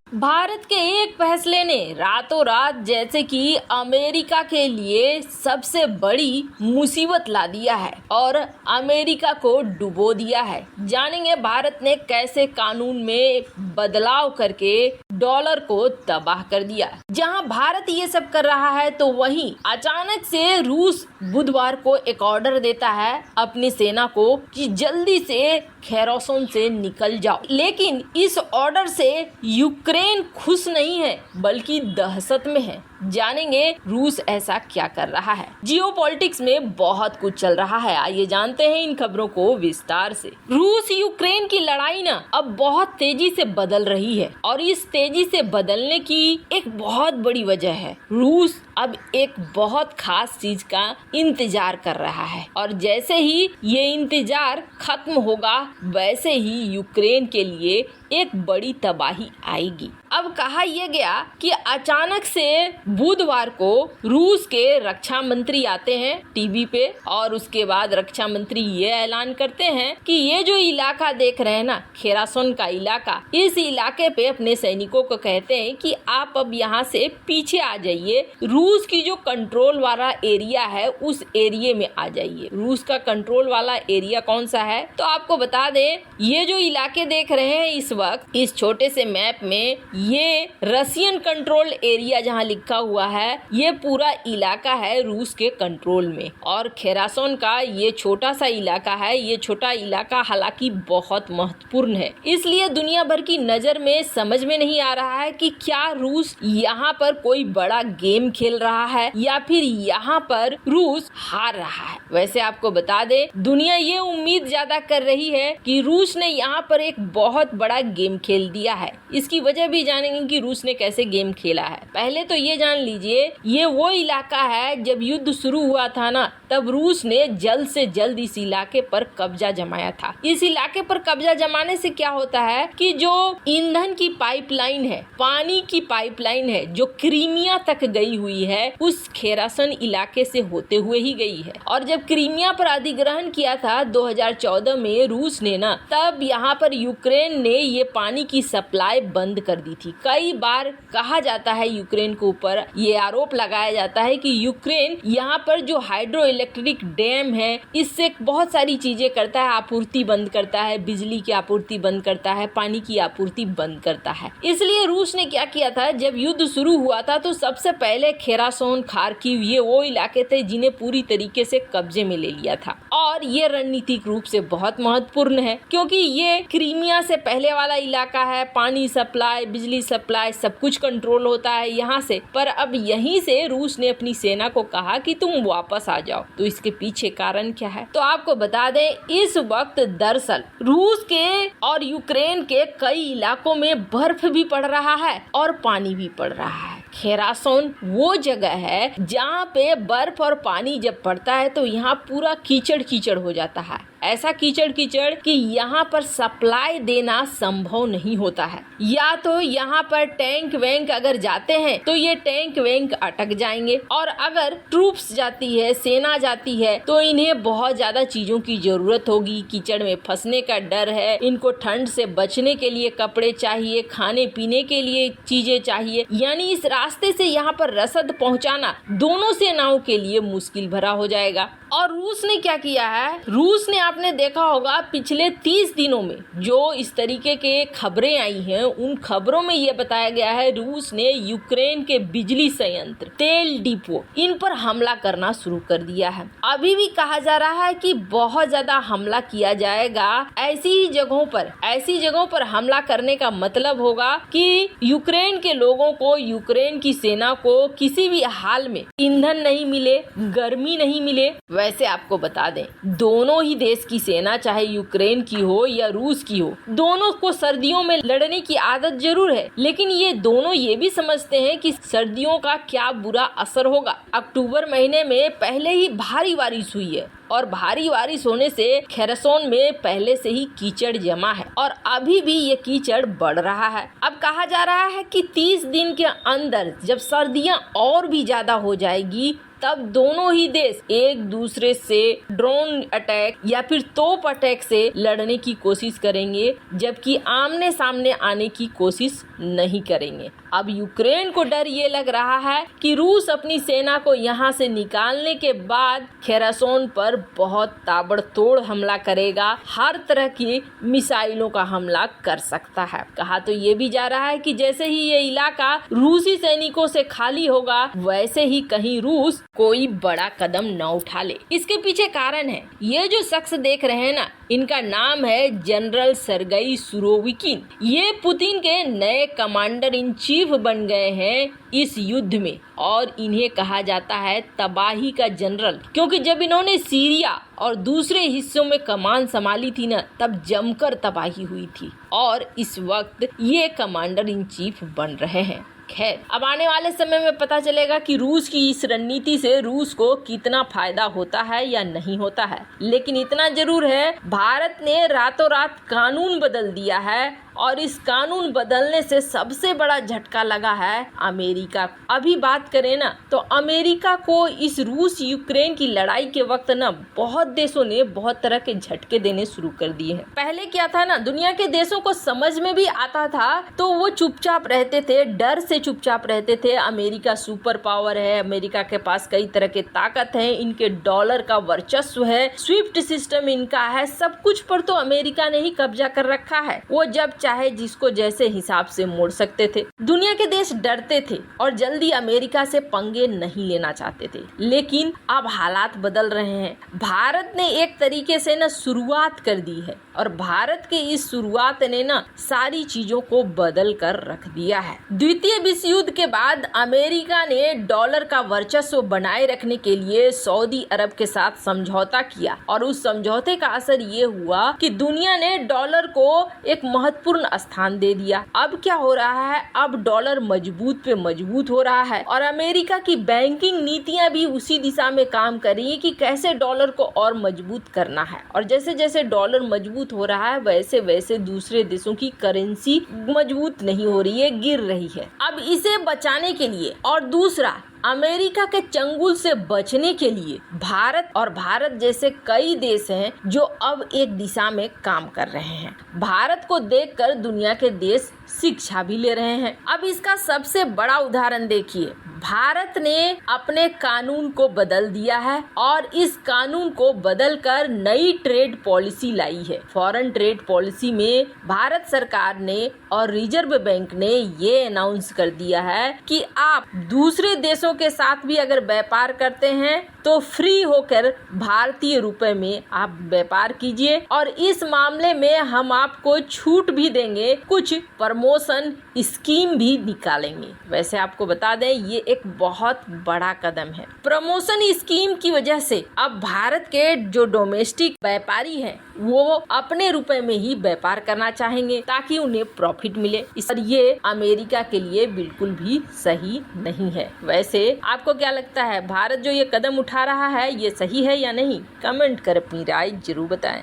भारत के एक फैसले ने रातों रात जैसे कि अमेरिका के लिए सबसे बड़ी मुसीबत ला दिया है और अमेरिका को डुबो दिया है। जानेंगे भारत ने कैसे कानून में बदलाव करके डॉलर को तबाह कर दिया। जहां भारत ये सब कर रहा है तो वहीं अचानक से रूस बुधवार को एक ऑर्डर देता है अपनी सेना को कि जल्दी से खेरासन से निकल जाओ। लेकिन इस ऑर्डर से यूक्रेन खुश नहीं है बल्कि दहशत में है। जानेंगे रूस ऐसा क्या कर रहा है। जियोपॉलिटिक्स में बहुत कुछ चल रहा है, आइए जानते हैं इन खबरों को विस्तार से। रूस यूक्रेन की लड़ाई ना अब बहुत तेजी से बदल रही है और इस तेजी से बदलने की एक बहुत बड़ी वजह है। रूस अब एक बहुत खास चीज का इंतजार कर रहा है और जैसे ही ये इंतजार खत्म होगा वैसे ही यूक्रेन के लिए एक बड़ी तबाही आएगी। अब कहा यह गया कि अचानक से बुधवार को रूस के रक्षा मंत्री आते हैं टीवी पे और उसके बाद रक्षा मंत्री ये ऐलान करते हैं कि ये जो इलाका देख रहे हैं ना, खेरासन का इलाका, इस इलाके पे अपने सैनिकों को कहते हैं कि आप अब यहाँ से पीछे आ जाइए, रूस की जो कंट्रोल वाला एरिया है उस एरिया में आ जाइए। रूस का कंट्रोल वाला एरिया कौन सा है तो आपको बता दें, ये जो इलाके देख रहे हैं इस वक्त इस छोटे से मैप में, ये रशियन कंट्रोल एरिया जहाँ लिखा हुआ है, ये पूरा इलाका है रूस के कंट्रोल में। और खेरासन का ये छोटा सा इलाका है, ये छोटा इलाका हालांकि बहुत महत्वपूर्ण है, इसलिए दुनिया भर की नजर में समझ में नहीं आ रहा है कि क्या रूस यहाँ पर कोई बड़ा गेम खेल रहा है या फिर यहाँ पर रूस हार रहा है। वैसे आपको बता दे, दुनिया ये उम्मीद ज्यादा कर रही है कि रूस ने यहाँ पर एक बहुत बड़ा गेम खेल दिया है। इसकी वजह भी जानेंगे कि रूस ने कैसे गेम खेला है। पहले तो ये जान लीजिए, ये वो इलाका है जब युद्ध शुरू हुआ था ना, तब रूस ने जल्द से जल्द इस इलाके पर कब्जा जमाया था। इस इलाके पर कब्जा जमाने से क्या होता है कि जो ईंधन की पाइपलाइन है, पानी की पाइपलाइन है जो क्रीमिया तक गई हुई है, उस खेरासन इलाके से होते हुए ही गई है। और जब क्रीमिया पर अधिग्रहण किया था 2014 में रूस ने ना, तब यहाँ पर यूक्रेन ने ये पानी की सप्लाई बंद कर दी थी। कई बार कहा जाता है यूक्रेन के ऊपर ये आरोप लगाया जाता है कि यूक्रेन यहाँ पर जो हाइड्रो इलेक्ट्रिक डैम है इससे बहुत सारी चीजें करता है, आपूर्ति बंद करता है, बिजली की आपूर्ति बंद करता है, पानी की आपूर्ति बंद करता है। इसलिए रूस ने क्या किया था, जब युद्ध शुरू हुआ था तो सबसे पहले खेरासन, खार्किव, ये वो इलाके थे जिन्हें पूरी तरीके से कब्जे में ले लिया था। और ये रणनीतिक रूप से बहुत महत्वपूर्ण है क्योंकि ये क्रीमिया से पहले वाला इलाका है, पानी सप्लाई, बिजली सप्लाई सब कुछ कंट्रोल होता है यहाँ से। पर अब यहीं से रूस ने अपनी सेना को कहा कि तुम वापस आ जाओ। तो इसके पीछे कारण क्या है तो आपको बता दें, इस वक्त दरअसल रूस के और यूक्रेन के कई इलाकों में बर्फ भी पड़ रहा है और पानी भी पड़ रहा है। खेरासन वो जगह है जहाँ पे बर्फ और पानी जब पड़ता है तो यहाँ पूरा कीचड़ कीचड़ हो जाता है। ऐसा कीचड़ कीचड़ कि यहाँ पर सप्लाई देना संभव नहीं होता है। या तो यहाँ पर टैंक वैंक अगर जाते हैं तो ये टैंक वैंक अटक जाएंगे और अगर ट्रूप्स जाती है, सेना जाती है तो इन्हें बहुत ज्यादा चीजों की जरूरत होगी। कीचड़ में फंसने का डर है, इनको ठंड से बचने के लिए कपड़े चाहिए, खाने पीने के लिए चीजें चाहिए। यानी इस रास्ते से यहाँ पर रसद पहुँचाना दोनों सेनाओं के लिए मुश्किल भरा हो जाएगा। और रूस ने क्या किया है, रूस ने आपने देखा होगा पिछले 30 दिनों में जो इस तरीके के खबरें आई हैं, उन खबरों में ये बताया गया है रूस ने यूक्रेन के बिजली संयंत्र, तेल डिपो, इन पर हमला करना शुरू कर दिया है। अभी भी कहा जा रहा है कि बहुत ज्यादा हमला किया जाएगा। ऐसी जगहों पर हमला करने का मतलब होगा कि यूक्रेन के लोगों को, यूक्रेन की सेना को किसी भी हाल में ईंधन नहीं मिले, गर्मी नहीं मिले। वैसे आपको बता दें, दोनों ही देश की सेना, चाहे यूक्रेन की हो या रूस की हो, दोनों को सर्दियों में लड़ने की आदत जरूर है, लेकिन ये दोनों ये भी समझते हैं कि सर्दियों का क्या बुरा असर होगा। अक्टूबर महीने में पहले ही भारी बारिश हुई है और भारी बारिश होने से खेरासन में पहले से ही कीचड़ जमा है और अभी भी ये कीचड़ बढ़ रहा है। अब कहा जा रहा है कि 30 दिन के अंदर जब सर्दियां और भी ज्यादा हो जाएगी तब दोनों ही देश एक दूसरे से ड्रोन अटैक या फिर तोप अटैक से लड़ने की कोशिश करेंगे, जबकि आमने सामने आने की कोशिश नहीं करेंगे। अब यूक्रेन को डर ये लग रहा है कि रूस अपनी सेना को यहाँ से निकालने के बाद खेरासोन पर बहुत ताबड़तोड़ हमला करेगा, हर तरह की मिसाइलों का हमला कर सकता है। कहा तो ये भी जा रहा है कि जैसे ही ये इलाका रूसी सैनिकों से खाली होगा, वैसे ही कहीं रूस कोई बड़ा कदम न उठा ले। इसके पीछे कारण है, ये जो शख्स देख रहे हैं ना, इनका नाम है जनरल सर्गेई सुरोविकिन। ये पुतिन के नए कमांडर इन चीफ बन गए हैं इस युद्ध में, और इन्हें कहा जाता है तबाही का जनरल, क्योंकि जब इन्होंने सीरिया और दूसरे हिस्सों में कमान संभाली थी ना, तब जमकर तबाही हुई थी, और इस वक्त ये कमांडर इन चीफ बन रहे हैं। खैर, अब आने वाले समय में पता चलेगा कि रूस की इस रणनीति से रूस को कितना फायदा होता है या नहीं होता है। लेकिन इतना जरूर है, भारत ने रातों रात कानून बदल दिया है, और इस कानून बदलने से सबसे बड़ा झटका लगा है अमेरिका। अभी बात करें ना, तो अमेरिका को इस रूस यूक्रेन की लड़ाई के वक्त ना बहुत देशों ने बहुत तरह के झटके देने शुरू कर दिए हैं। पहले क्या था ना, दुनिया के देशों को समझ में भी आता था तो वो चुपचाप रहते थे, डर से चुपचाप रहते थे। अमेरिका सुपर पावर है, अमेरिका के पास कई तरह के ताकत है, इनके डॉलर का वर्चस्व है, स्विफ्ट सिस्टम इनका है, सब कुछ पर तो अमेरिका ने ही कब्जा कर रखा है। वो जब चाहे जिसको जैसे हिसाब से मोड़ सकते थे। दुनिया के देश डरते थे और जल्दी अमेरिका से पंगे नहीं लेना चाहते थे। लेकिन अब हालात बदल रहे हैं। भारत ने एक तरीके से ना शुरुआत कर दी है, और भारत के इस शुरुआत ने ना सारी चीजों को बदल कर रख दिया है। द्वितीय विश्व युद्ध के बाद अमेरिका ने डॉलर का वर्चस्व बनाए रखने के लिए सऊदी अरब के साथ समझौता किया, और उस समझौते का असर ये हुआ कि दुनिया ने डॉलर को एक महत्वपूर्ण स्थान दे दिया। अब क्या हो रहा है, अब डॉलर मजबूत पे मजबूत हो रहा है, और अमेरिका की बैंकिंग नीतियां भी उसी दिशा में काम कर रही है कि कैसे डॉलर को और मजबूत करना है। और जैसे जैसे डॉलर मजबूत हो रहा है, वैसे वैसे दूसरे देशों की करेंसी मजबूत नहीं हो रही है, गिर रही है। अब इसे बचाने के लिए, और दूसरा अमेरिका के चंगुल से बचने के लिए, भारत जैसे कई देश हैं जो अब एक दिशा में काम कर रहे हैं। भारत को देखकर दुनिया के देश शिक्षा भी ले रहे हैं। अब इसका सबसे बड़ा उदाहरण देखिए, भारत ने अपने कानून को बदल दिया है, और इस कानून को बदलकर नई ट्रेड पॉलिसी लाई है। फॉरेन ट्रेड पॉलिसी में भारत सरकार ने और रिजर्व बैंक ने ये अनाउंस कर दिया है कि आप दूसरे देशों के साथ भी अगर व्यापार करते हैं तो फ्री होकर भारतीय रुपए में आप व्यापार कीजिए, और इस मामले में हम आपको छूट भी देंगे, कुछ प्रमोशन स्कीम भी निकालेंगे। वैसे आपको बता दें, ये एक बहुत बड़ा कदम है। प्रमोशन स्कीम की वजह से अब भारत के जो डोमेस्टिक व्यापारी हैं, वो अपने रुपए में ही व्यापार करना चाहेंगे ताकि उन्हें प्रॉफिट मिले। और ये अमेरिका के लिए बिल्कुल भी सही नहीं है। वैसे आपको क्या लगता है, भारत जो ये कदम उठा रहा है, ये सही है या नहीं? कमेंट कर अपनी राय जरूर बताएं।